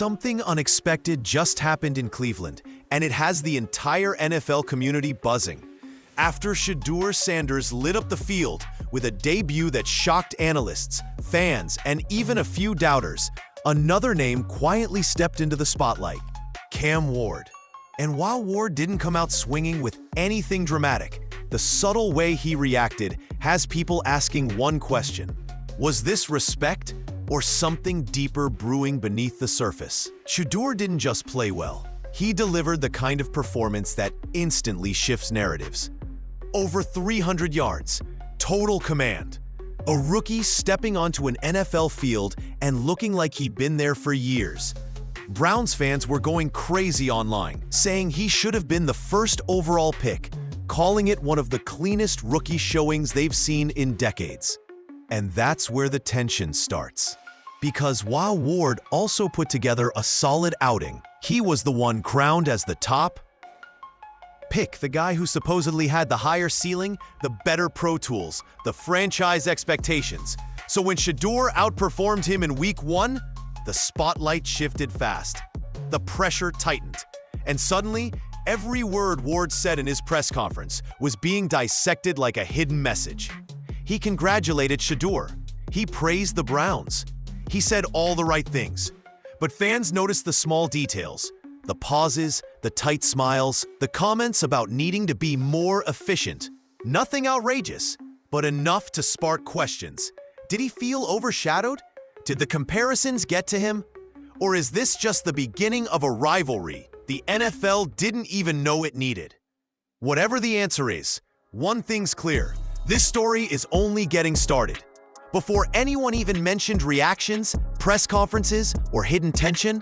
Something unexpected just happened in Cleveland, and it has the entire NFL community buzzing. After Shedeur Sanders lit up the field with a debut that shocked analysts, fans, and even a few doubters, another name quietly stepped into the spotlight: Cam Ward. And while Ward didn't come out swinging with anything dramatic, the subtle way he reacted has people asking one question: was this respect or something deeper brewing beneath the surface? Shedeur didn't just play well. He delivered the kind of performance that instantly shifts narratives. Over 300 yards, total command. A rookie stepping onto an NFL field and looking like he'd been there for years. Browns fans were going crazy online, saying he should have been the first overall pick, calling it one of the cleanest rookie showings they've seen in decades. And that's where the tension starts. Because while Ward also put together a solid outing, he was the one crowned as the top pick, the guy who supposedly had the higher ceiling, the better pro tools, the franchise expectations. So when Shedeur outperformed him in week 1, the spotlight shifted fast. The pressure tightened. And suddenly, every word Ward said in his press conference was being dissected like a hidden message. He congratulated Shedeur. He praised the Browns. He said all the right things. But fans noticed the small details: the pauses, the tight smiles, the comments about needing to be more efficient. Nothing outrageous, but enough to spark questions. Did he feel overshadowed? Did the comparisons get to him? Or is this just the beginning of a rivalry the NFL didn't even know it needed? Whatever the answer is, one thing's clear: this story is only getting started. Before anyone even mentioned reactions, press conferences, or hidden tension,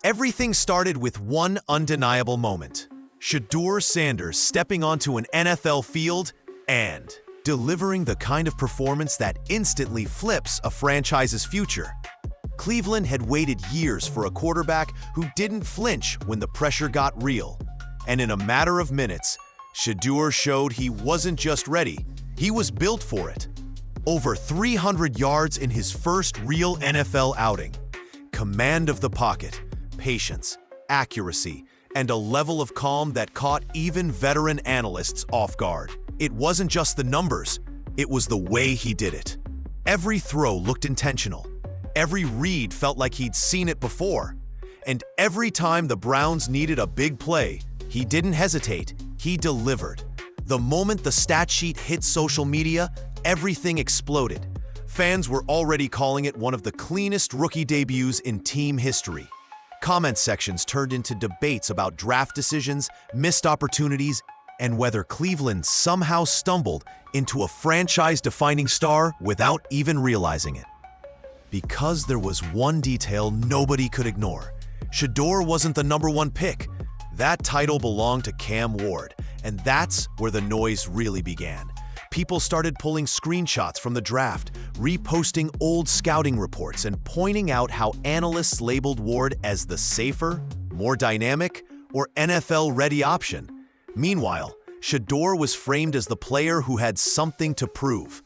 everything started with one undeniable moment: Shedeur Sanders stepping onto an NFL field and delivering the kind of performance that instantly flips a franchise's future. Cleveland had waited years for a quarterback who didn't flinch when the pressure got real. And in a matter of minutes, Shedeur showed he wasn't just ready, he was built for it. Over 300 yards in his first real NFL outing. Command of the pocket, patience, accuracy, and a level of calm that caught even veteran analysts off guard. It wasn't just the numbers, it was the way he did it. Every throw looked intentional. Every read felt like he'd seen it before. And every time the Browns needed a big play, he didn't hesitate, he delivered. The moment the stat sheet hit social media, everything exploded. Fans were already calling it one of the cleanest rookie debuts in team history. Comment sections turned into debates about draft decisions, missed opportunities, and whether Cleveland somehow stumbled into a franchise-defining star without even realizing it. Because there was one detail nobody could ignore: Shedeur wasn't the #1 pick. That title belonged to Cam Ward, and that's where the noise really began. People started pulling screenshots from the draft, reposting old scouting reports, and pointing out how analysts labeled Ward as the safer, more dynamic, or NFL-ready option. Meanwhile, Shedeur was framed as the player who had something to prove.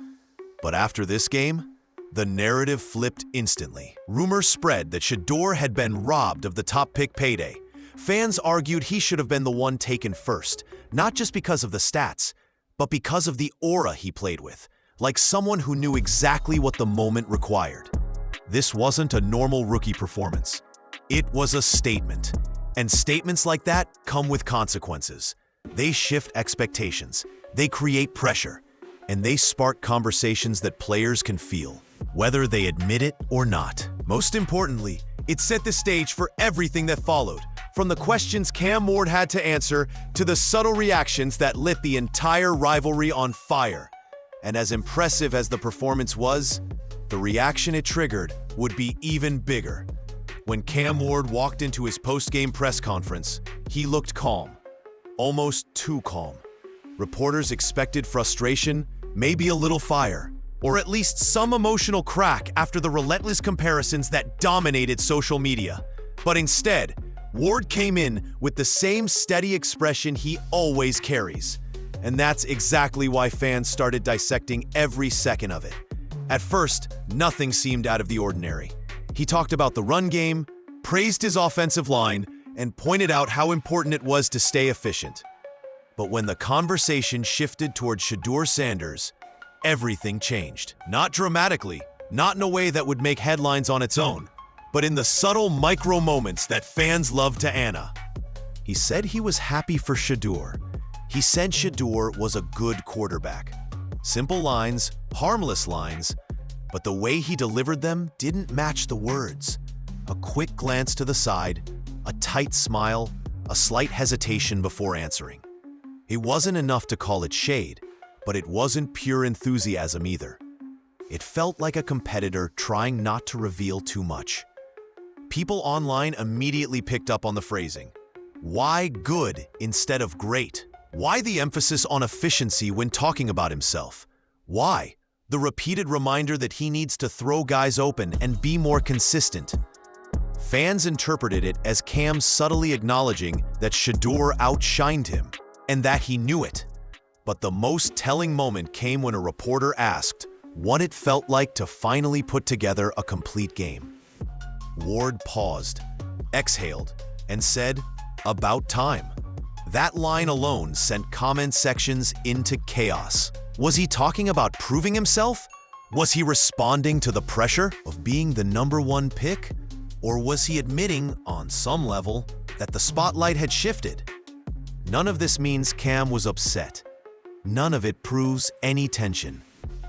But after this game, the narrative flipped instantly. Rumors spread that Shedeur had been robbed of the top pick payday. Fans argued he should have been the one taken first, not just because of the stats, but because of the aura he played with, like someone who knew exactly what the moment required. This wasn't a normal rookie performance. It was a statement. And statements like that come with consequences. They shift expectations, they create pressure, and they spark conversations that players can feel, whether they admit it or not. Most importantly, it set the stage for everything that followed, from the questions Cam Ward had to answer to the subtle reactions that lit the entire rivalry on fire. And as impressive as the performance was, the reaction it triggered would be even bigger. When Cam Ward walked into his post-game press conference, he looked calm. Almost too calm. Reporters expected frustration, maybe a little fire, or at least some emotional crack after the relentless comparisons that dominated social media. But instead, Ward came in with the same steady expression he always carries. And that's exactly why fans started dissecting every second of it. At first, nothing seemed out of the ordinary. He talked about the run game, praised his offensive line, and pointed out how important it was to stay efficient. But when the conversation shifted toward Shedeur Sanders, everything changed. Not dramatically, not in a way that would make headlines on its own, but in the subtle micro moments that fans love to Anna. He said he was happy for Shedeur. He said Shedeur was a good quarterback. Simple lines, harmless lines, but the way he delivered them didn't match the words. A quick glance to the side, a tight smile, a slight hesitation before answering. It wasn't enough to call it shade, but it wasn't pure enthusiasm either. It felt like a competitor trying not to reveal too much. People online immediately picked up on the phrasing. Why good instead of great? Why the emphasis on efficiency when talking about himself? Why the repeated reminder that he needs to throw guys open and be more consistent? Fans interpreted it as Cam subtly acknowledging that Shedeur outshined him and that he knew it. But the most telling moment came when a reporter asked what it felt like to finally put together a complete game. Ward paused, exhaled, and said, "About time." That line alone sent comment sections into chaos. Was he talking about proving himself? Was he responding to the pressure of being the #1 pick? Or was he admitting, on some level, that the spotlight had shifted? None of this means Cam was upset. None of it proves any tension.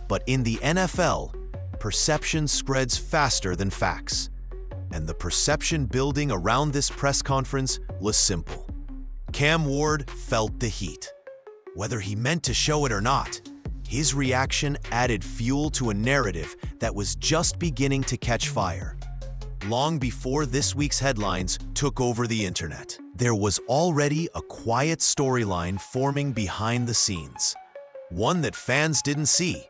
But in the NFL, perception spreads faster than facts. And the perception building around this press conference was simple. Cam Ward felt the heat. Whether he meant to show it or not, his reaction added fuel to a narrative that was just beginning to catch fire. Long before this week's headlines took over the internet, there was already a quiet storyline forming behind the scenes. One that fans didn't see,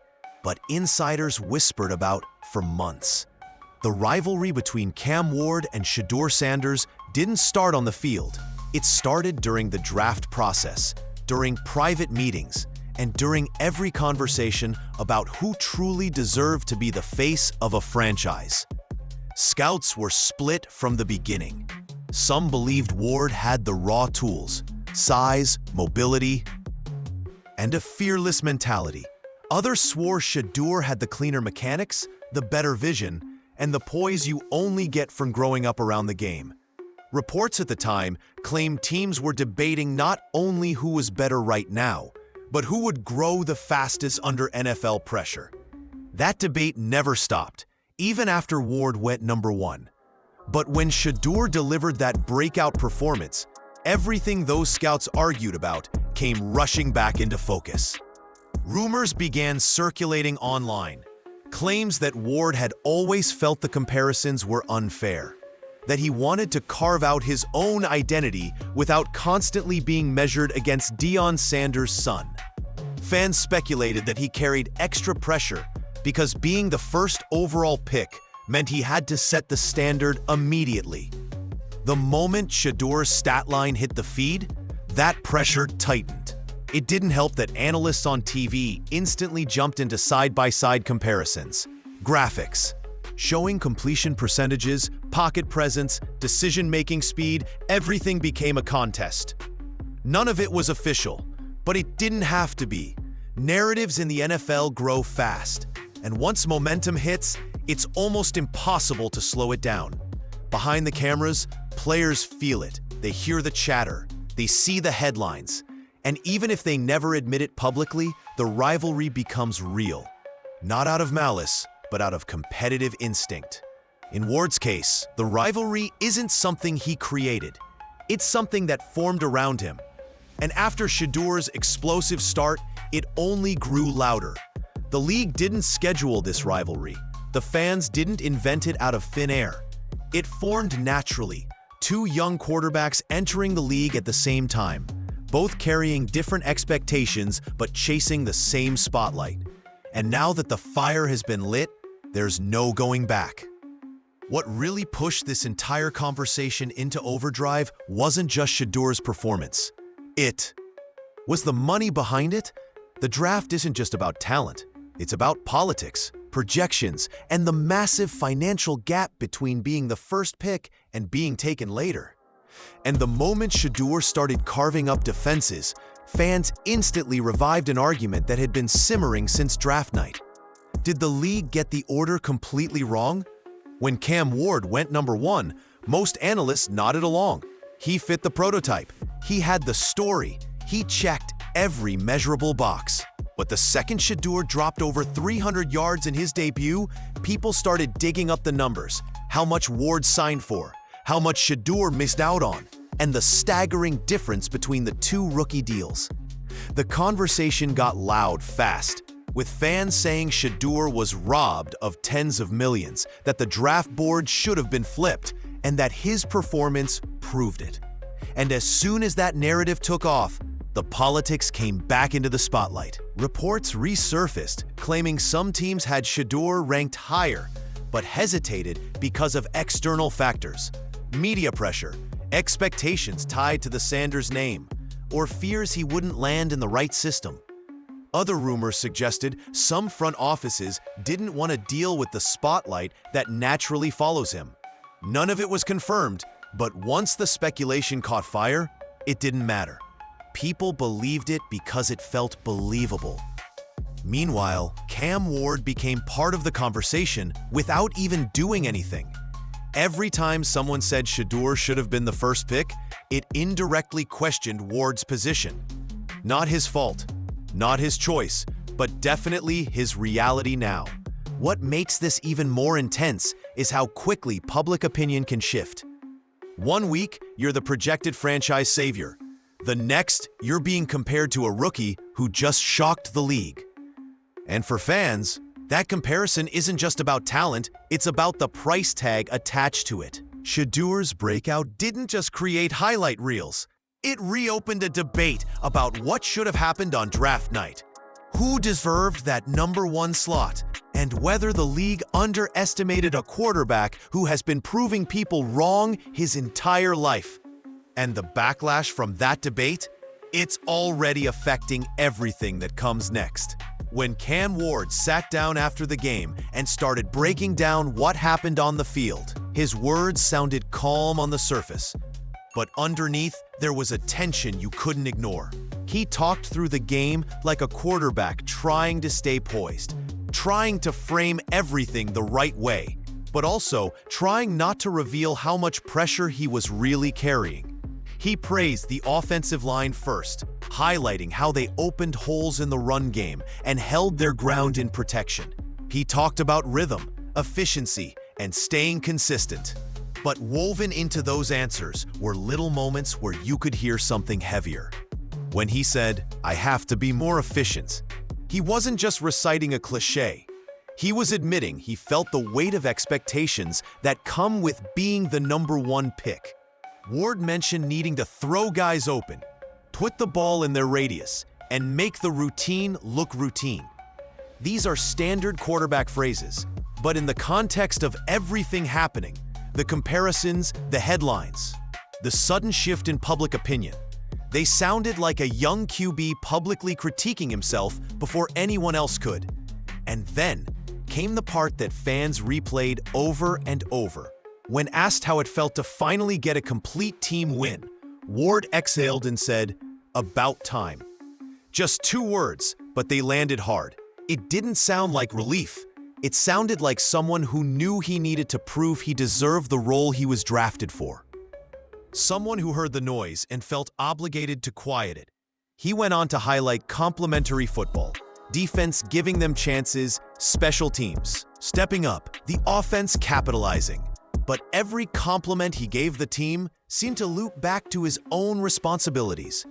but insiders whispered about for months. The rivalry between Cam Ward and Shedeur Sanders didn't start on the field. It started during the draft process, during private meetings, and during every conversation about who truly deserved to be the face of a franchise. Scouts were split from the beginning. Some believed Ward had the raw tools, size, mobility, and a fearless mentality. Others swore Shedeur had the cleaner mechanics, the better vision, and the poise you only get from growing up around the game. Reports at the time claimed teams were debating not only who was better right now, but who would grow the fastest under NFL pressure. That debate never stopped, even after Ward went #1. But when Shedeur delivered that breakout performance, everything those scouts argued about came rushing back into focus. Rumors began circulating online, claims that Ward had always felt the comparisons were unfair, that he wanted to carve out his own identity without constantly being measured against Deion Sanders' son. Fans speculated that he carried extra pressure because being the first overall pick meant he had to set the standard immediately. The moment Shedeur's stat line hit the feed, that pressure tightened. It didn't help that analysts on TV instantly jumped into side-by-side comparisons, graphics, showing completion percentages, pocket presence, decision-making speed. Everything became a contest. None of it was official, but it didn't have to be. Narratives in the NFL grow fast, and once momentum hits, it's almost impossible to slow it down. Behind the cameras, players feel it. They hear the chatter. They see the headlines. And even if they never admit it publicly, the rivalry becomes real. Not out of malice, but out of competitive instinct. In Ward's case, the rivalry isn't something he created. It's something that formed around him. And after Shedeur's explosive start, it only grew louder. The league didn't schedule this rivalry. The fans didn't invent it out of thin air. It formed naturally. Two young quarterbacks entering the league at the same time, both carrying different expectations but chasing the same spotlight. And now that the fire has been lit, there's no going back. What really pushed this entire conversation into overdrive wasn't just Shedeur's performance. It was the money behind it. The draft isn't just about talent. It's about politics, projections, and the massive financial gap between being the first pick and being taken later. And the moment Shedeur started carving up defenses, fans instantly revived an argument that had been simmering since draft night. Did the league get the order completely wrong? When Cam Ward went number 1, most analysts nodded along. He fit the prototype. He had the story. He checked every measurable box. But the second Shedeur dropped over 300 yards in his debut, people started digging up the numbers, how much Ward signed for, how much Shedeur missed out on, and the staggering difference between the two rookie deals. The conversation got loud fast, with fans saying Shedeur was robbed of tens of millions, that the draft board should have been flipped, and that his performance proved it. And as soon as that narrative took off, the politics came back into the spotlight. Reports resurfaced, claiming some teams had Shedeur ranked higher, but hesitated because of external factors, media pressure, expectations tied to the Sanders name, or fears he wouldn't land in the right system. Other rumors suggested some front offices didn't want to deal with the spotlight that naturally follows him. None of it was confirmed, but once the speculation caught fire, it didn't matter. People believed it because it felt believable. Meanwhile, Cam Ward became part of the conversation without even doing anything. Every time someone said Shedeur should have been the first pick, it indirectly questioned Ward's position. Not his fault, not his choice, but definitely his reality now. What makes this even more intense is how quickly public opinion can shift. One week, you're the projected franchise savior. The next, you're being compared to a rookie who just shocked the league. And for fans, that comparison isn't just about talent, it's about the price tag attached to it. Shedeur's breakout didn't just create highlight reels. It reopened a debate about what should have happened on draft night, who deserved that number 1 slot, and whether the league underestimated a quarterback who has been proving people wrong his entire life. And the backlash from that debate? It's already affecting everything that comes next. When Cam Ward sat down after the game and started breaking down what happened on the field, his words sounded calm on the surface. But underneath, there was a tension you couldn't ignore. He talked through the game like a quarterback trying to stay poised, trying to frame everything the right way, but also trying not to reveal how much pressure he was really carrying. He praised the offensive line first, highlighting how they opened holes in the run game and held their ground in protection. He talked about rhythm, efficiency, and staying consistent. But woven into those answers were little moments where you could hear something heavier. When he said, "I have to be more efficient," he wasn't just reciting a cliché. He was admitting he felt the weight of expectations that come with being the number 1 pick. Ward mentioned needing to throw guys open, put the ball in their radius, and make the routine look routine. These are standard quarterback phrases, but in the context of everything happening, the comparisons, the headlines, the sudden shift in public opinion, they sounded like a young QB publicly critiquing himself before anyone else could. And then came the part that fans replayed over and over. When asked how it felt to finally get a complete team win, Ward exhaled and said, "About time." Just 2 words, but they landed hard. It didn't sound like relief. It sounded like someone who knew he needed to prove he deserved the role he was drafted for. Someone who heard the noise and felt obligated to quiet it. He went on to highlight complementary football, defense giving them chances, special teams stepping up, the offense capitalizing. But every compliment he gave the team seemed to loop back to his own responsibilities,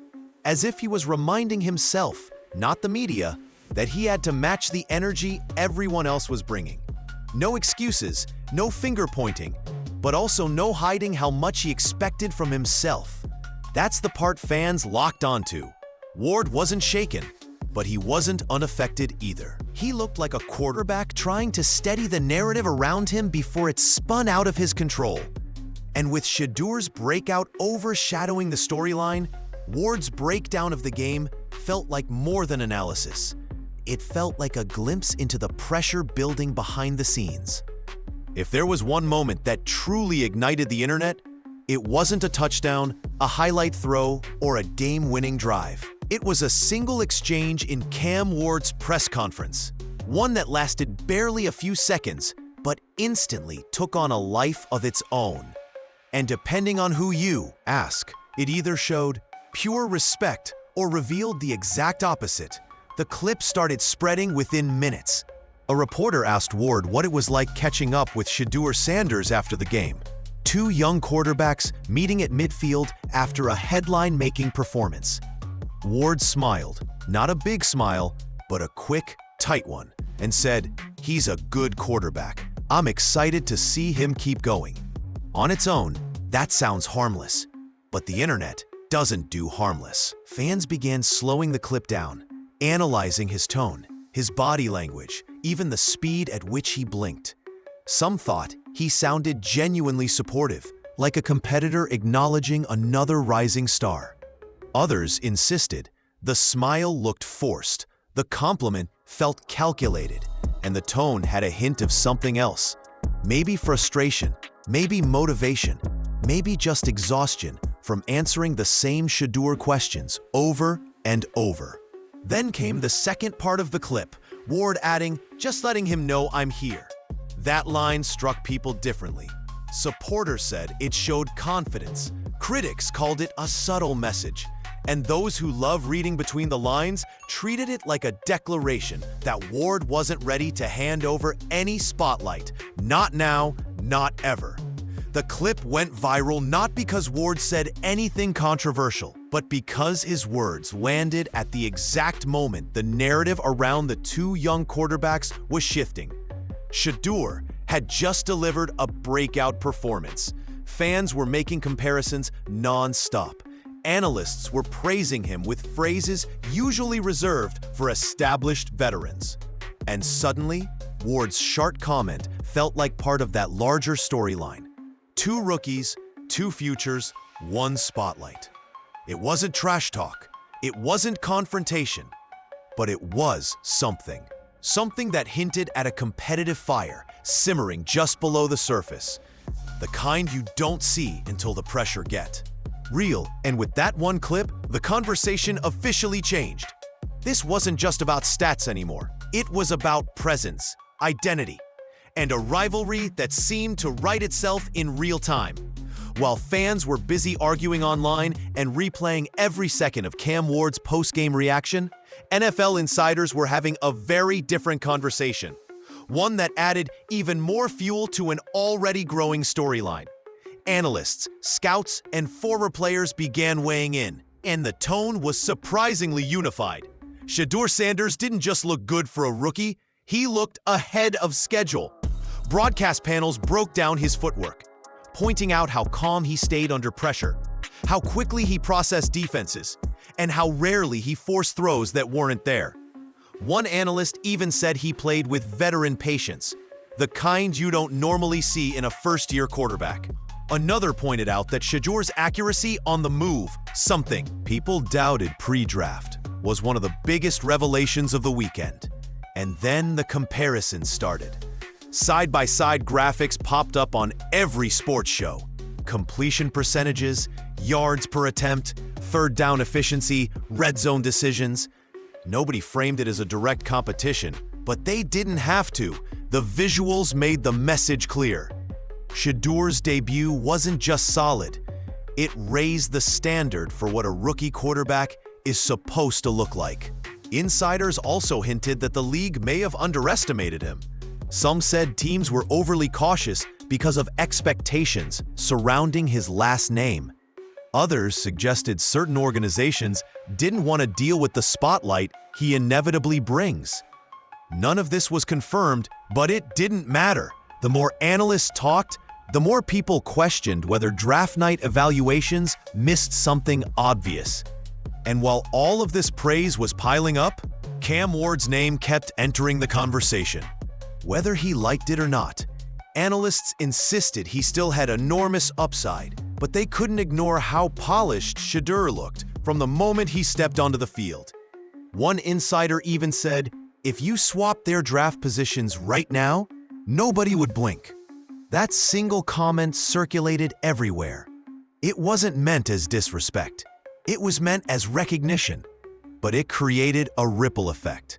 as if he was reminding himself, not the media, that he had to match the energy everyone else was bringing. No excuses, no finger pointing, but also no hiding how much he expected from himself. That's the part fans locked onto. Ward wasn't shaken, but he wasn't unaffected either. He looked like a quarterback trying to steady the narrative around him before it spun out of his control. And with Shedeur's breakout overshadowing the storyline, Ward's breakdown of the game felt like more than analysis. it felt like a glimpse into the pressure building behind the scenes. If there was one moment that truly ignited the internet, it wasn't a touchdown, a highlight throw, or a game-winning drive. It was a single exchange in Cam Ward's press conference, one that lasted barely a few seconds, but instantly took on a life of its own. And depending on who you ask, it either showed pure respect or revealed the exact opposite. The clip started spreading within minutes. A reporter asked Ward what it was like catching up with Shedeur Sanders after the game. Two young quarterbacks meeting at midfield after a headline-making performance. Ward smiled, not a big smile, but a quick, tight one, and said, "He's a good quarterback. I'm excited to see him keep going." On its own, that sounds harmless, but the internet doesn't do harmless. Fans began slowing the clip down, analyzing his tone, his body language, even the speed at which he blinked. Some thought he sounded genuinely supportive, like a competitor acknowledging another rising star. Others insisted the smile looked forced, the compliment felt calculated, and the tone had a hint of something else. Maybe frustration, maybe motivation, maybe just exhaustion from answering the same Shedeur questions over and over. Then came the second part of the clip, Ward adding, "Just letting him know I'm here." That line struck people differently. Supporters said it showed confidence. Critics called it a subtle message. And those who love reading between the lines treated it like a declaration that Ward wasn't ready to hand over any spotlight. Not now, not ever. The clip went viral not because Ward said anything controversial, but because his words landed at the exact moment the narrative around the two young quarterbacks was shifting. Shedeur had just delivered a breakout performance. Fans were making comparisons non-stop. Analysts were praising him with phrases usually reserved for established veterans. And suddenly, Ward's short comment felt like part of that larger storyline. Two rookies, two futures, one spotlight. It wasn't trash talk. It wasn't confrontation. But it was something. Something that hinted at a competitive fire simmering just below the surface. The kind you don't see until the pressure gets real. And with that one clip, the conversation officially changed. This wasn't just about stats anymore. It was about presence, identity, and a rivalry that seemed to write itself in real time. While fans were busy arguing online and replaying every second of Cam Ward's post-game reaction, NFL insiders were having a very different conversation, one that added even more fuel to an already growing storyline. Analysts, scouts, and former players began weighing in, and the tone was surprisingly unified. Shedeur Sanders didn't just look good for a rookie, he looked ahead of schedule. Broadcast panels broke down his footwork, pointing out how calm he stayed under pressure, how quickly he processed defenses, and how rarely he forced throws that weren't there. One analyst even said he played with veteran patience, the kind you don't normally see in a first-year quarterback. Another pointed out that Shedeur's accuracy on the move, something people doubted pre-draft, was one of the biggest revelations of the weekend. And then the comparisons started. Side-by-side graphics popped up on every sports show. Completion percentages, yards per attempt, third down efficiency, red zone decisions. Nobody framed it as a direct competition, but they didn't have to. The visuals made the message clear. Shedeur's debut wasn't just solid. It raised the standard for what a rookie quarterback is supposed to look like. Insiders also hinted that the league may have underestimated him. Some said teams were overly cautious because of expectations surrounding his last name. Others suggested certain organizations didn't want to deal with the spotlight he inevitably brings. None of this was confirmed, but it didn't matter. The more analysts talked, the more people questioned whether draft night evaluations missed something obvious. And while all of this praise was piling up, Cam Ward's name kept entering the conversation. Whether he liked it or not, analysts insisted he still had enormous upside, but they couldn't ignore how polished Shedeur looked from the moment he stepped onto the field. One insider even said, If you swap their draft positions right now, nobody would blink. That single comment circulated everywhere. It wasn't meant as disrespect. It was meant as recognition, but it created a ripple effect.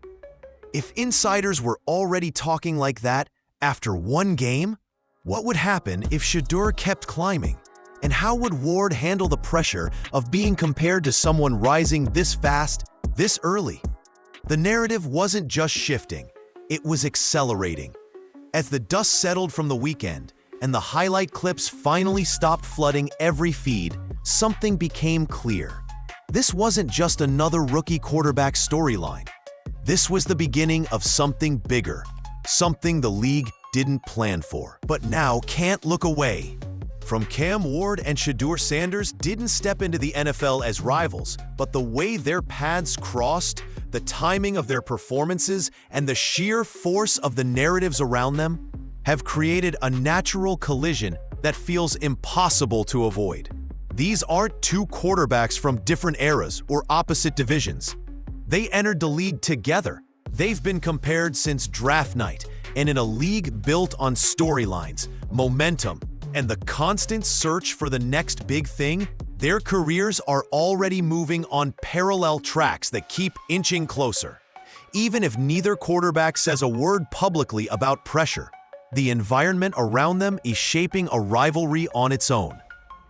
If insiders were already talking like that after one game, what would happen if Shedeur kept climbing? And how would Ward handle the pressure of being compared to someone rising this fast, this early? The narrative wasn't just shifting, it was accelerating. As the dust settled from the weekend and the highlight clips finally stopped flooding every feed, something became clear. This wasn't just another rookie quarterback storyline. This was the beginning of something bigger, something the league didn't plan for, but now can't look away. From Cam Ward and Shedeur Sanders didn't step into the NFL as rivals, but the way their paths crossed, the timing of their performances, and the sheer force of the narratives around them have created a natural collision that feels impossible to avoid. These aren't two quarterbacks from different eras or opposite divisions. They entered the league together. They've been compared since draft night, and in a league built on storylines, momentum, and the constant search for the next big thing, their careers are already moving on parallel tracks that keep inching closer. Even if neither quarterback says a word publicly about pressure, the environment around them is shaping a rivalry on its own.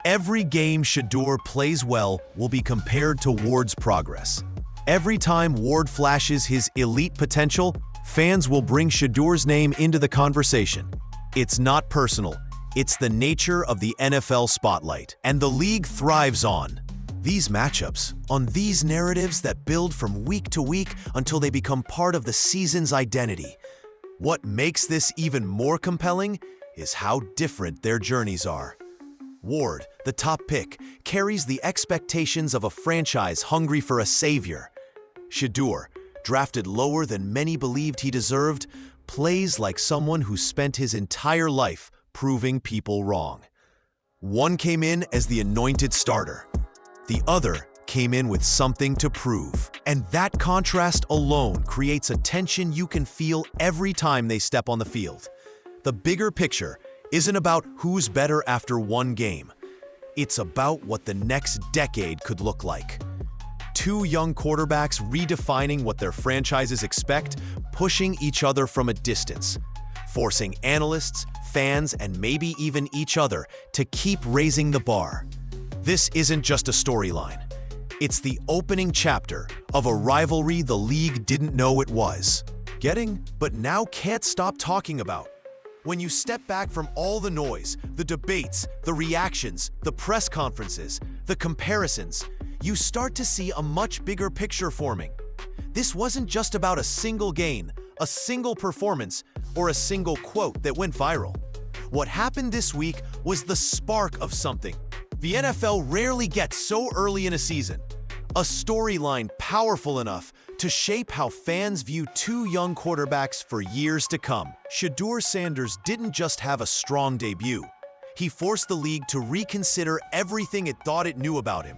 Every game Shedeur plays well will be compared to Ward's progress. Every time Ward flashes his elite potential, fans will bring Shedeur's name into the conversation. It's not personal. It's the nature of the NFL spotlight, and the league thrives on these matchups, on these narratives that build from week to week until they become part of the season's identity. What makes this even more compelling is how different their journeys are. Ward, the top pick, carries the expectations of a franchise hungry for a savior. Shedeur, drafted lower than many believed he deserved, plays like someone who spent his entire life proving people wrong. One came in as the anointed starter. The other came in with something to prove. And that contrast alone creates a tension you can feel every time they step on the field. The bigger picture isn't about who's better after one game. It's about what the next decade could look like. Two young quarterbacks redefining what their franchises expect, pushing each other from a distance, forcing analysts, fans, and maybe even each other to keep raising the bar. This isn't just a storyline. It's the opening chapter of a rivalry the league didn't know it was getting, but now can't stop talking about. When you step back from all the noise, the debates, the reactions, the press conferences, the comparisons, you start to see a much bigger picture forming. This wasn't just about a single game, a single performance, or a single quote that went viral. What happened this week was the spark of something the NFL rarely gets so early in a season. A storyline powerful enough to shape how fans view two young quarterbacks for years to come. Shedeur Sanders didn't just have a strong debut. He forced the league to reconsider everything it thought it knew about him.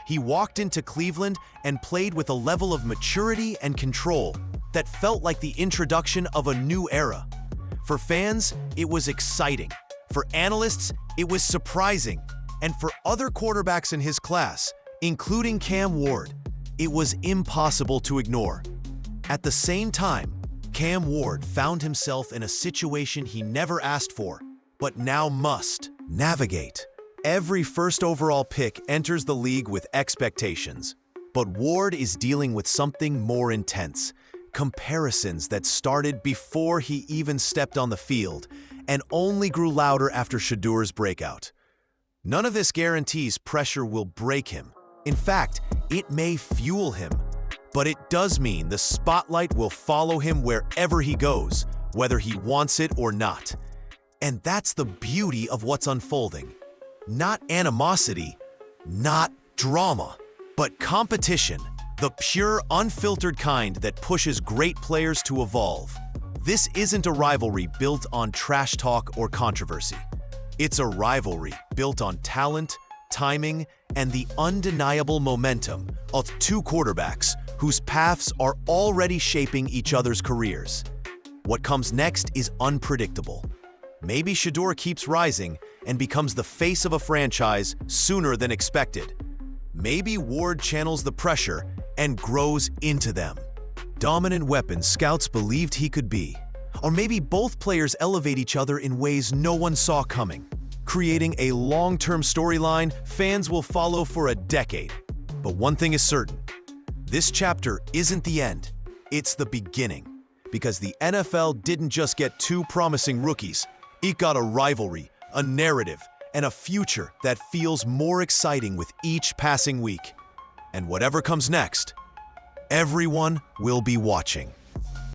He walked into Cleveland and played with a level of maturity and control that felt like the introduction of a new era. For fans, it was exciting. For analysts, it was surprising. And for other quarterbacks in his class, including Cam Ward, it was impossible to ignore. At the same time, Cam Ward found himself in a situation he never asked for, but now must navigate. Every first overall pick enters the league with expectations, but Ward is dealing with something more intense. Comparisons that started before he even stepped on the field and only grew louder after Shedeur's breakout. None of this guarantees pressure will break him. In fact, it may fuel him, but it does mean the spotlight will follow him wherever he goes, whether he wants it or not. And that's the beauty of what's unfolding. Not animosity, not drama, but competition. The pure, unfiltered kind that pushes great players to evolve. This isn't a rivalry built on trash talk or controversy. It's a rivalry built on talent, timing, and the undeniable momentum of two quarterbacks whose paths are already shaping each other's careers. What comes next is unpredictable. Maybe Shedeur keeps rising and becomes the face of a franchise sooner than expected. Maybe Ward channels the pressure and grows into them. Dominant weapon scouts believed he could be. Or maybe both players elevate each other in ways no one saw coming, creating a long-term storyline fans will follow for a decade. But one thing is certain, this chapter isn't the end, it's the beginning. Because the NFL didn't just get two promising rookies, it got a rivalry, a narrative, and a future that feels more exciting with each passing week. And whatever comes next, everyone will be watching.